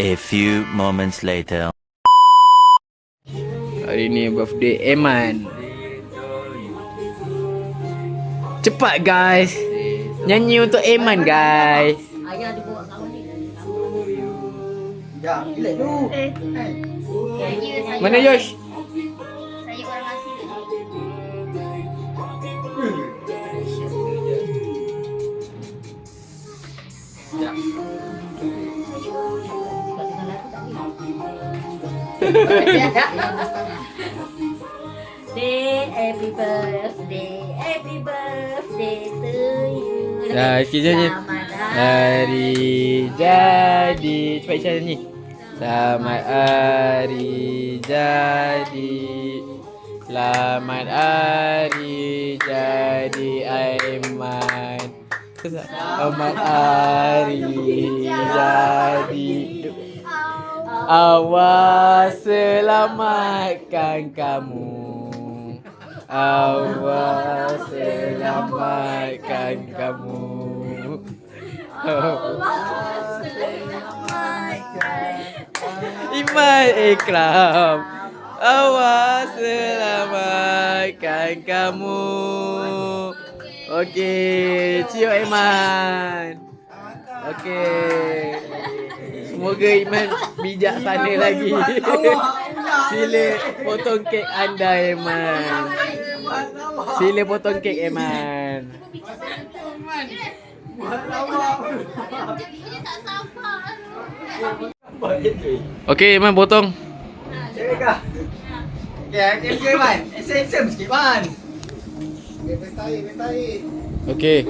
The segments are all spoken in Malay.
A few moments later. Hari ni birthday Eman. Cepat guys. Nyanyi untuk Eman guys. Ayah dia bawa kawan ni. Ya, relax dulu. Mana Yosh? Saya orang asing. Happy birthday to you. Dah, sikit nyanyi. Hari jadi. Cepat Isha nyanyi. Selamat hari jadi. Selamat hari jadi Aiman. Selamat hari jadi. Allah selamatkan kamu. Allah selamatkan kamu. Iman Ikram, Allah selamatkan kamu. Okey, cium Iman. Okey. Semoga Iman bijaksana lagi. Sila potong kek anda Iman. Sila potong kek Iman. Okey Iman potong. Cewek kah? Okay, man. SM sikit, man. Bestai. Okey.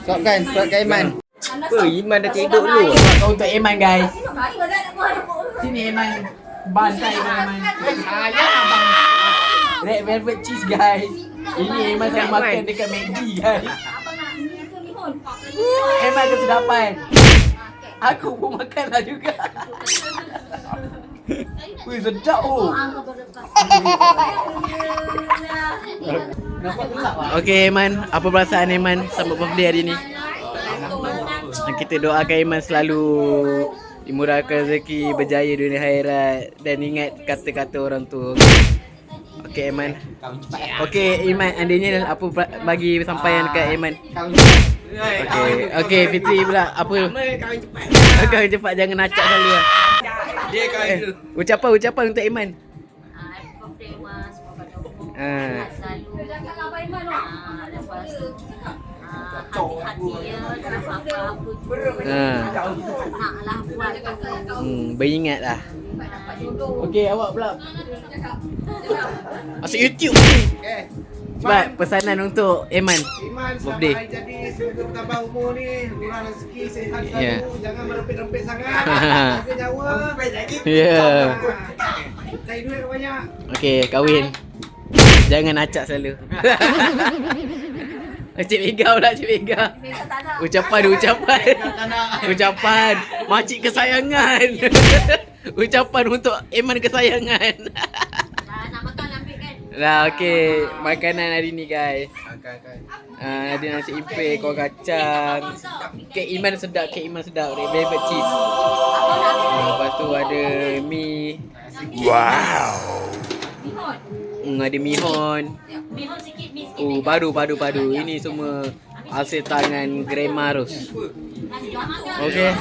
Suapkan Iman. Apa Iman dah tidur dulu. Untuk Iman guys. Sini Iman. Bantai Iman. Abang. Red velvet cheese guys. Ini Iman saya makan dekat McD guys. Iman kesedapan. Aku pun makanlah juga. Wih sedap oh. Okey Iman, apa perasaan Iman sambut birthday hari ni? Kita doakan Iman selalu dimurahkan rezeki, berjaya dunia akhirat dan ingat kata-kata orang tua. Okey Iman. Okey Iman, andainya apa bagi sampaian dekat Iman? Okey Fitri pula apa? Kahwin cepat jangan acak selalu lah. Dia kahwin dulu. Ucapan untuk Iman. Happy birthday Mas, semoga umur Ah. selalu. Lepas tu hati-hati ya, dalam apa-apa juga. Naklah buat Beringatlah. dapat jodoh. Okey awak pula. Masuk YouTube ni. Okay. Sebab pesanan untuk Iman. Iman, Birthday. selamat hari jadi. Semoga bertambah umur ni. Kurang rezeki, sihat selalu. Ya. Jangan merempit-rempit sangat. Jaga nyawa. Ya. Cari duit banyak. Okey, kahwin. Jangan acak selalu. Cik Mega pula, Cik Mega. Ucapan makcik kesayangan. Ucapan untuk Iman kesayangan. Nak makan ambil kan? Lah okey, makanan hari ni guys. Okay. Ada nasi impek, kuah kacang. Kek Iman sedap, red velvet cheese. Lepas tu ada mi. Wow. Ada mihon. Mihon sikit, mi sikit. Padu. Ini semua hasil tangan Grandma Ros. Okey.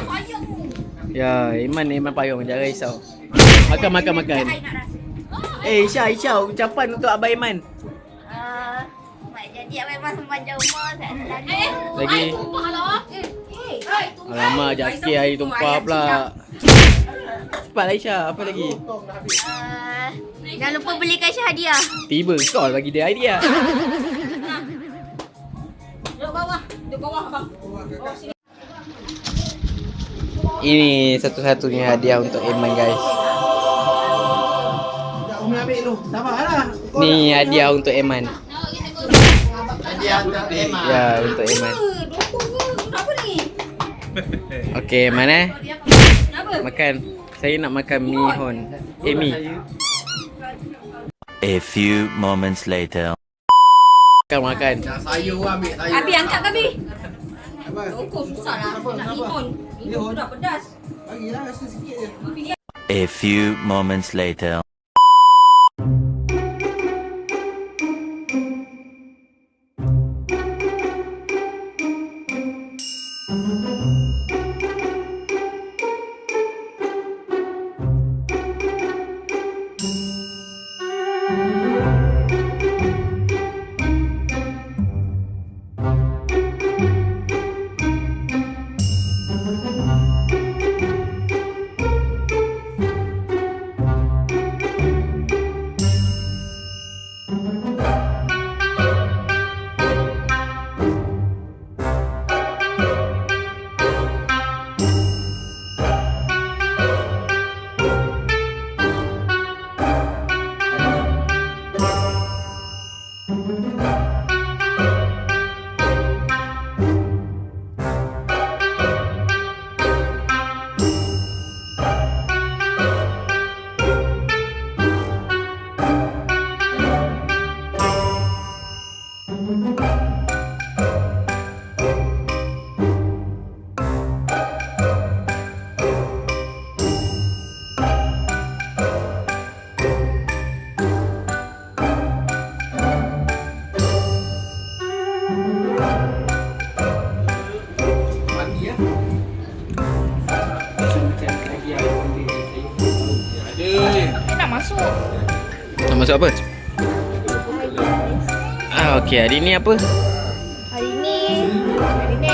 Ya, Iman payung, jangan risau. Makan. Nak rasa. Isha, ucapan untuk Abang Iman. Jadi Abang Iman sepanjang umur saya selalu. Lagi. Alamak, jaki air tumpah pula. Cepatlah Isha, apa lagi? Jangan lupa belikan Syah hadiah. Tiba kau bagi dia idea. Duduk bawah abang. Ini satu-satunya hadiah untuk Iman guys. Umi ambil dulu. Sabarlah. Ni hadiah untuk Iman. Hadiah untuk Iman. Ya, untuk Iman. Kenapa ni? Okey, mana? Kenapa? Makan. Saya nak makan mihon. Mi. A few moments later. Makan. Sayur ambil sayur. Abi angkat ke Abi? Hukum susah lah. Nak minum. Minum tu dah pedas. Bagilah rasa sikit je. A few moments later. Nak masuk. Nak masuk apa? Okey, hari ni apa? Hari ni apa ni?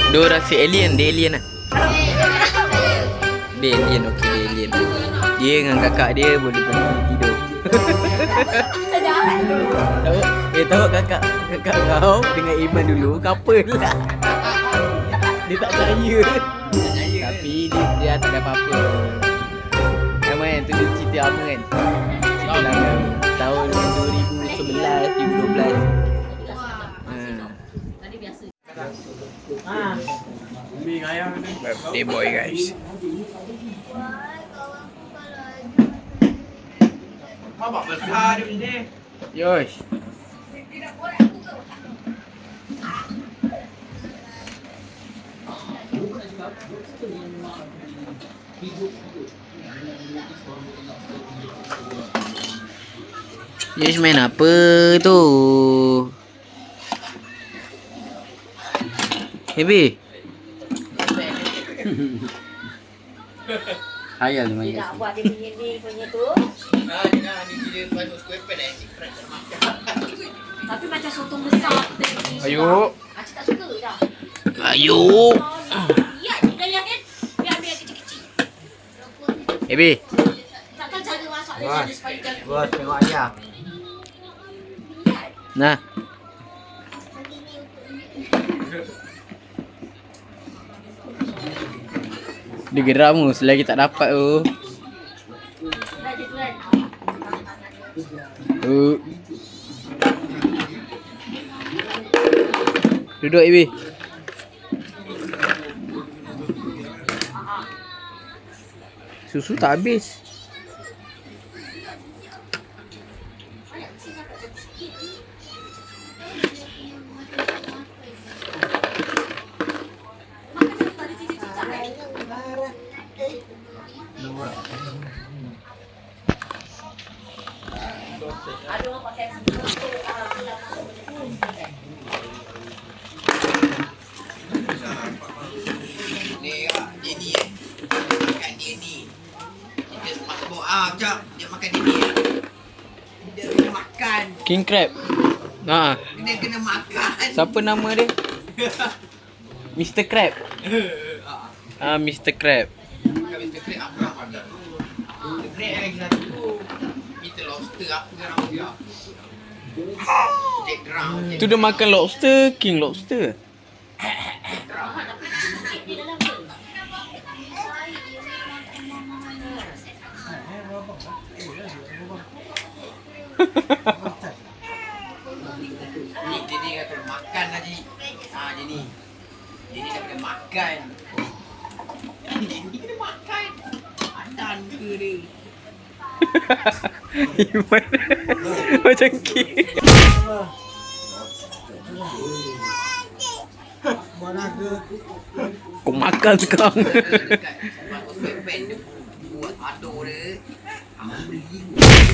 Dorasi alien, dia alien lah. Dia alien, okey dia alien. Dia dengan kakak dia boleh pergi tidur. Tahu? Tahu kakak kau dengan Iman dulu couple lah. Dia tak percaya. Tapi dia tak ada apa-apa. Kan tu dia cerita apa kan? Cerita lah tahun 2011, 2012. Birthday boy guys. Bapak besar dia ni. Yosh. Yosh main apa tu? Hebi. Hayal dia main. Nak buat dia punya tu. Tapi macam sotong besar. Ayo. Acik tak suka dah. Ayo. Ya, gaya kan? Biar kecil-kecil. Hebi. Takkan cara masak dia jadi supaya jaga. Bos tengok ayah. Nah. Dia geram tu selagi tak dapat tu. Duduk Ibi. Susu tak habis. Dia makan ini. Dia kena makan. King crab. Ha. Kena makan. Siapa nama dia? Mr. Crab. Ah, Mr. Crab. Bukan Mr. Crab apa nama dia? Mr. Crab lagi satu. Mr. Lobster apa ke nama dia? Jack Drown. Tu dia makan lobster, King Lobster. Jadi kata makan lagi. Jadi dah kena makan. Jadi kena makan. Adan ke dia. Iman. Macam kek. Kau makan sekarang. Dekat tempat pen dia buat adur dia. Aku beli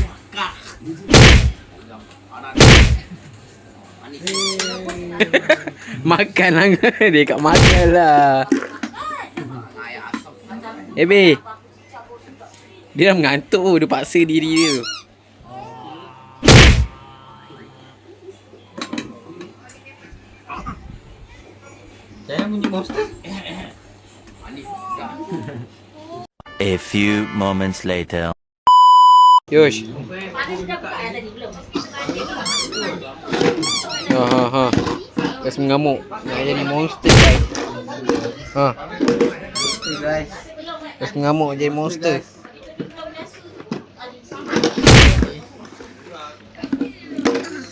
makan. Anak manis. Makan lah. Dia kat makan lah. Ayah asam. Be. Dia dah mengantuk tu. Dia paksa diri dia tu. Saya bunyi monster. Manis dah. A few moments later. Yosh. Ha. Kas mengamuk. Nak jadi monster guys. Ha. Guys. Kas mengamuk jadi monster.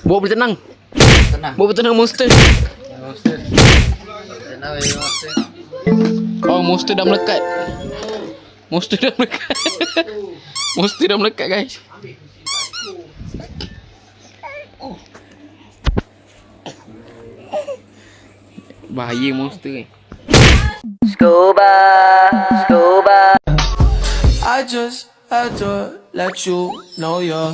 Bawa bertenang. Tenang. Bawa bertenang monster. Monster. Tenang weh monster. Oh, monster dah melekat. Monster dah melekat. Monster dah melekat guys. Bahaya monster ni. I just had to let you know you're